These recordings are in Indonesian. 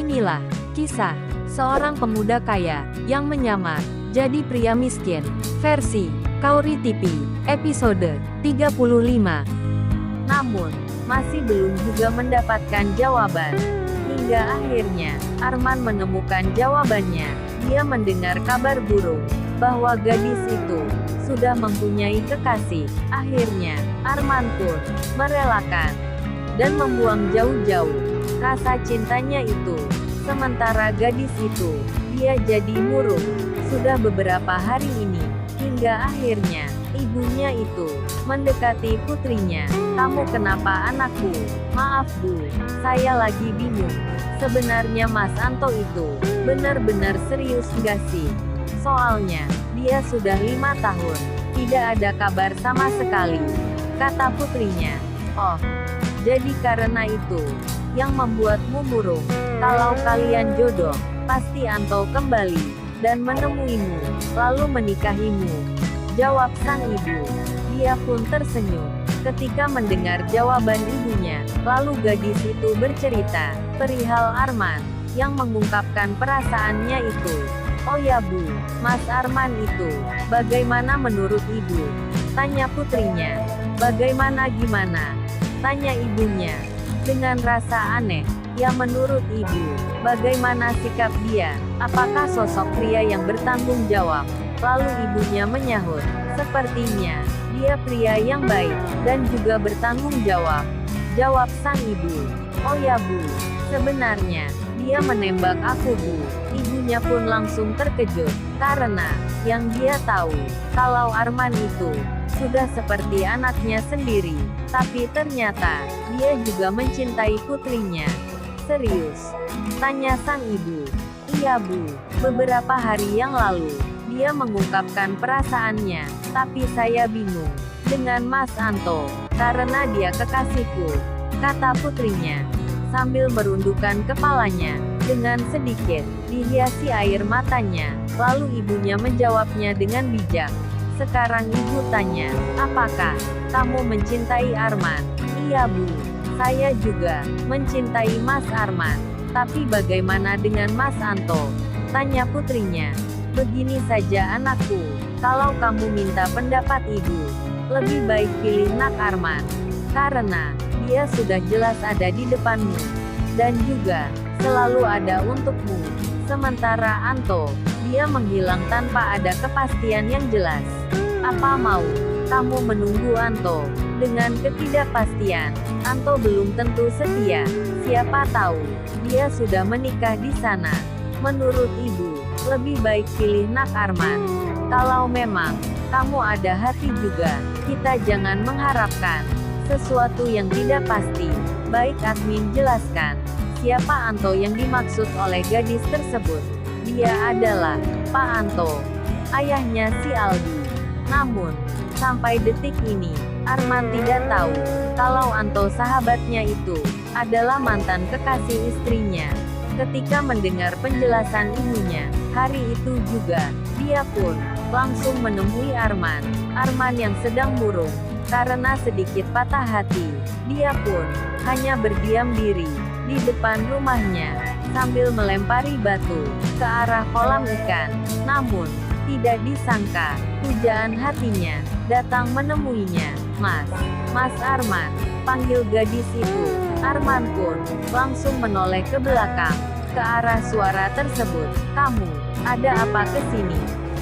Inilah kisah seorang pemuda kaya yang menyamar jadi pria miskin. Versi Kauri TV, episode 35. Namun, masih belum juga mendapatkan jawaban. Hingga akhirnya, Arman menemukan jawabannya. Dia mendengar kabar burung bahwa gadis itu sudah mempunyai kekasih. Akhirnya, Arman pun merelakan dan membuang jauh-jauh rasa cintanya itu. Sementara gadis itu, dia jadi murung. Sudah beberapa hari ini, hingga akhirnya, ibunya itu mendekati putrinya. "Kamu kenapa anakku?" "Maaf Bu, saya lagi bingung. Sebenarnya Mas Anto itu benar-benar serius nggak sih? Soalnya, dia sudah 5 tahun, tidak ada kabar sama sekali," kata putrinya. "Oh, jadi karena itu yang membuatmu murung. Kalau kalian jodoh, pasti Anto kembali dan menemuimu, lalu menikahimu," jawab sang ibu. Dia pun tersenyum ketika mendengar jawaban ibunya. Lalu gadis itu bercerita perihal Arman yang mengungkapkan perasaannya itu. "Oh ya Bu, Mas Arman itu bagaimana menurut ibu?" tanya putrinya. "Bagaimana gimana?" tanya ibunya dengan rasa aneh. "Ya menurut ibu, bagaimana sikap dia? Apakah sosok pria yang bertanggung jawab?" Lalu ibunya menyahut, "Sepertinya, dia pria yang baik, dan juga bertanggung jawab," jawab sang ibu. "Oh ya Bu, sebenarnya, dia menembak aku Bu." Ibunya pun langsung terkejut, karena yang dia tahu, kalau Arman itu sudah seperti anaknya sendiri. Tapi ternyata, dia juga mencintai putrinya. "Serius?" tanya sang ibu. "Iya Bu, beberapa hari yang lalu, dia mengungkapkan perasaannya, tapi saya bingung dengan Mas Anto, karena dia kekasihku," kata putrinya, sambil merundukkan kepalanya, dengan sedikit dihiasi air matanya. Lalu ibunya menjawabnya dengan bijak. "Sekarang ibu tanya, apakah kamu mencintai Arman?" "Iya Bu, saya juga mencintai Mas Arman. Tapi bagaimana dengan Mas Anto?" tanya putrinya. "Begini saja anakku, kalau kamu minta pendapat ibu, lebih baik pilih Nak Arman. Karena, dia sudah jelas ada di depanmu. Dan juga, selalu ada untukmu. Sementara Anto, dia menghilang tanpa ada kepastian yang jelas. Apa mau kamu menunggu Anto dengan ketidakpastian? Anto belum tentu setia. Siapa tahu, dia sudah menikah di sana. Menurut ibu, lebih baik pilih Nak Arman. Kalau memang kamu ada hati juga, kita jangan mengharapkan sesuatu yang tidak pasti." "Baik admin jelaskan, siapa Anto yang dimaksud oleh gadis tersebut?" "Dia adalah Pak Anto, ayahnya si Aldi." Namun, sampai detik ini, Arman tidak tahu kalau Anto sahabatnya itu adalah mantan kekasih istrinya. Ketika mendengar penjelasan ibunya, hari itu juga, dia pun langsung menemui Arman. Arman yang sedang murung karena sedikit patah hati. Dia pun hanya berdiam diri di depan rumahnya sambil melempari batu ke arah kolam ikan. Namun, tidak disangka, pujaan hatinya datang menemuinya. Mas Arman," panggil gadis itu. Arman pun langsung menoleh ke belakang, ke arah suara tersebut. "Kamu ada apa kesini?"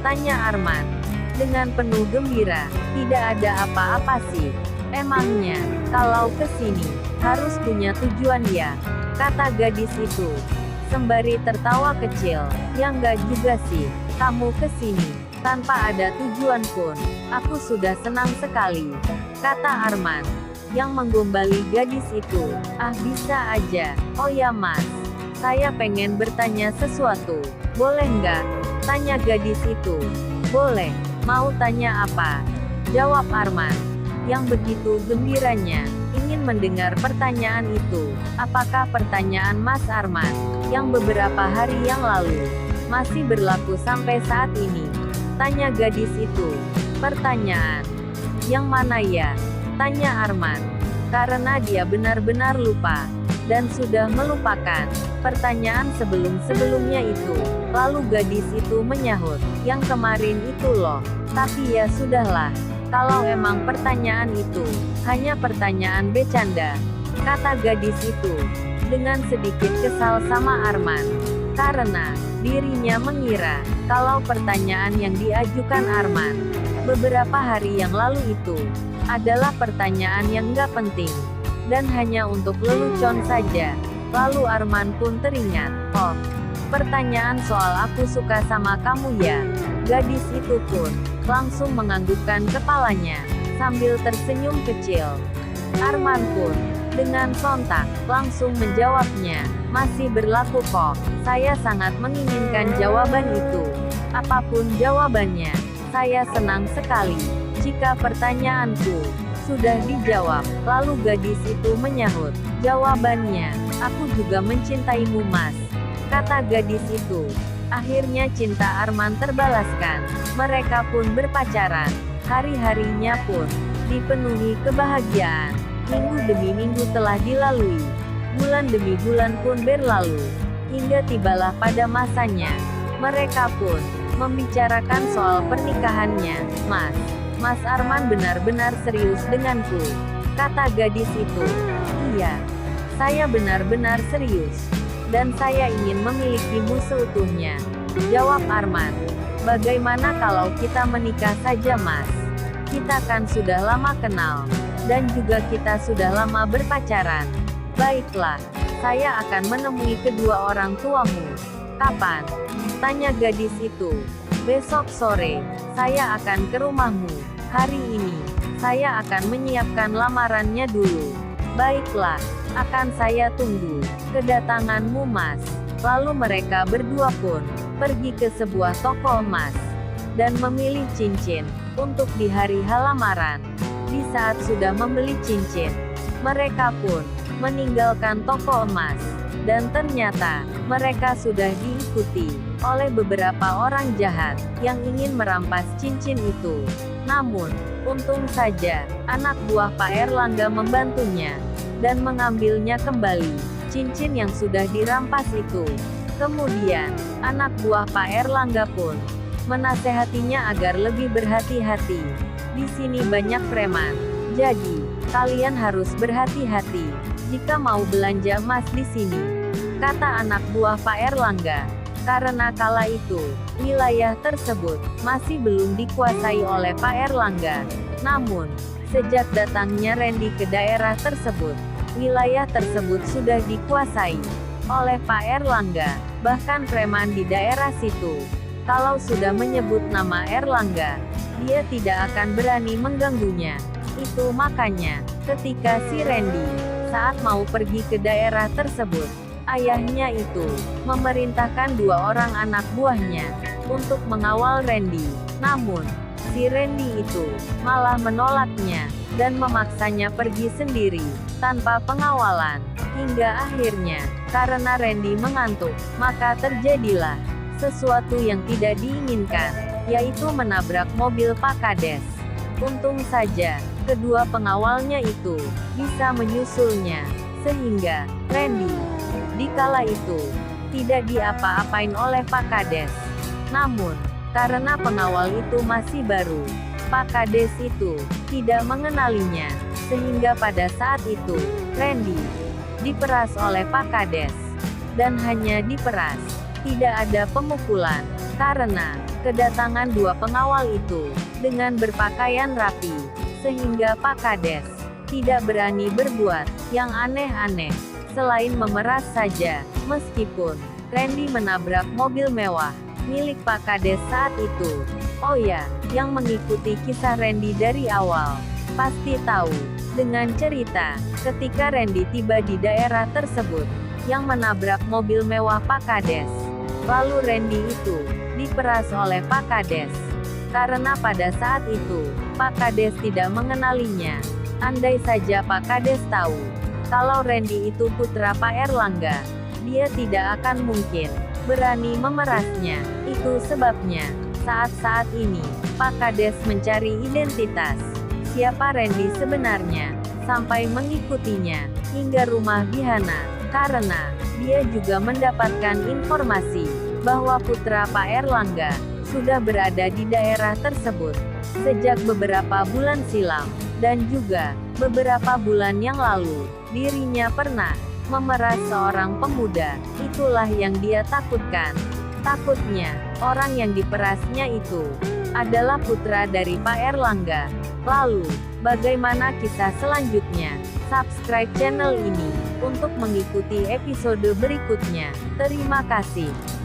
tanya Arman dengan penuh gembira. "Tidak ada apa-apa sih. Emangnya, kalau kesini, harus punya tujuan ya?" kata gadis itu, sembari tertawa kecil. "Ya enggak juga sih, kamu kesini tanpa ada tujuan pun, aku sudah senang sekali," kata Arman, yang menggombali gadis itu. "Ah bisa aja. Oh ya Mas, saya pengen bertanya sesuatu. Boleh nggak?" tanya gadis itu. "Boleh. Mau tanya apa?" jawab Arman, yang begitu gembiranya ingin mendengar pertanyaan itu. Apakah pertanyaan Mas Arman yang beberapa hari yang lalu masih berlaku sampai saat ini? Tanya gadis itu. "Pertanyaan yang mana ya?" tanya Arman, karena dia benar-benar lupa dan sudah melupakan pertanyaan sebelum-sebelumnya itu. Lalu gadis itu menyahut, yang kemarin itu loh. Tapi ya sudahlah, kalau emang pertanyaan itu hanya pertanyaan bercanda, kata gadis itu, dengan sedikit kesal sama Arman. Karena dirinya mengira kalau pertanyaan yang diajukan Arman beberapa hari yang lalu itu adalah pertanyaan yang nggak penting dan hanya untuk lelucon saja. Lalu Arman pun teringat, oh, pertanyaan soal aku suka sama kamu ya. Gadis itu pun langsung menganggukkan kepalanya sambil tersenyum kecil. Arman pun dengan sontak langsung menjawabnya, masih berlaku kok. Saya sangat menginginkan jawaban itu. Apapun jawabannya, saya senang sekali jika pertanyaanku sudah dijawab. Lalu gadis itu menyahut, jawabannya, aku juga mencintaimu mas, kata gadis itu. Akhirnya cinta Arman terbalaskan. Mereka pun berpacaran. Hari-harinya pun dipenuhi kebahagiaan. Minggu demi minggu telah dilalui. Bulan demi bulan pun berlalu. Hingga tibalah pada masanya. Mereka pun membicarakan soal pernikahannya. Mas Arman benar-benar serius denganku, kata gadis itu. Iya, saya benar-benar serius. Dan saya ingin memilikimu seutuhnya, jawab Arman. Bagaimana kalau kita menikah saja mas? Kita kan sudah lama kenal, dan juga kita sudah lama berpacaran. Baiklah, saya akan menemui kedua orang tuamu. Kapan? Tanya gadis itu. Besok sore, saya akan ke rumahmu. Hari ini, saya akan menyiapkan lamarannya dulu. Baiklah, akan saya tunggu kedatanganmu mas. Lalu mereka berdua pun pergi ke sebuah toko emas dan memilih cincin untuk di hari lamaran. Di saat sudah membeli cincin, mereka pun meninggalkan toko emas, dan ternyata mereka sudah diikuti oleh beberapa orang jahat yang ingin merampas cincin itu. Namun, untung saja anak buah Pak Erlangga membantunya dan mengambilnya kembali cincin yang sudah dirampas itu. Kemudian, anak buah Pak Erlangga pun menasehatinya agar lebih berhati-hati. Di sini banyak preman, jadi kalian harus berhati-hati jika mau belanja emas di sini, kata anak buah Pak Erlangga. Karena kala itu, wilayah tersebut masih belum dikuasai oleh Pak Erlangga. Namun, sejak datangnya Randy ke daerah tersebut, wilayah tersebut sudah dikuasai oleh Pak Erlangga. Bahkan preman di daerah situ, kalau sudah menyebut nama Erlangga, dia tidak akan berani mengganggunya. Itu makanya, ketika si Randy saat mau pergi ke daerah tersebut, ayahnya itu memerintahkan dua orang anak buahnya untuk mengawal Randy. Namun, si Randy itu malah menolaknya dan memaksanya pergi sendiri tanpa pengawalan. Hingga akhirnya, karena Randy mengantuk, maka terjadilah sesuatu yang tidak diinginkan, yaitu menabrak mobil Pak Kades. Untung saja, kedua pengawalnya itu bisa menyusulnya, sehingga Randy dikala itu tidak diapa-apain oleh Pak Kades. Namun, karena pengawal itu masih baru, Pak Kades itu tidak mengenalinya, sehingga pada saat itu Randy diperas oleh Pak Kades. Dan hanya diperas, tidak ada pemukulan, karena kedatangan dua pengawal itu dengan berpakaian rapi, sehingga Pak Kades tidak berani berbuat yang aneh-aneh selain memeras saja. Meskipun Randy menabrak mobil mewah milik Pak Kades saat itu. Oh ya, yang mengikuti kisah Randy dari awal pasti tahu dengan cerita ketika Randy tiba di daerah tersebut yang menabrak mobil mewah Pak Kades. Lalu Randy itu diperas oleh Pak Kades. Karena pada saat itu, Pak Kades tidak mengenalinya. Andai saja Pak Kades tahu kalau Randy itu putra Pak Erlangga, dia tidak akan mungkin berani memerasnya. Itu sebabnya, saat-saat ini, Pak Kades mencari identitas siapa Randy sebenarnya, sampai mengikutinya hingga rumah Gihana. Karena dia juga mendapatkan informasi bahwa putra Pak Erlangga sudah berada di daerah tersebut sejak beberapa bulan silam, dan juga beberapa bulan yang lalu dirinya pernah memeras seorang pemuda. Itulah yang dia takutkan. Takutnya orang yang diperasnya itu adalah putra dari Pak Erlangga. Lalu, bagaimana kisah selanjutnya? Subscribe channel ini untuk mengikuti episode berikutnya. Terima kasih.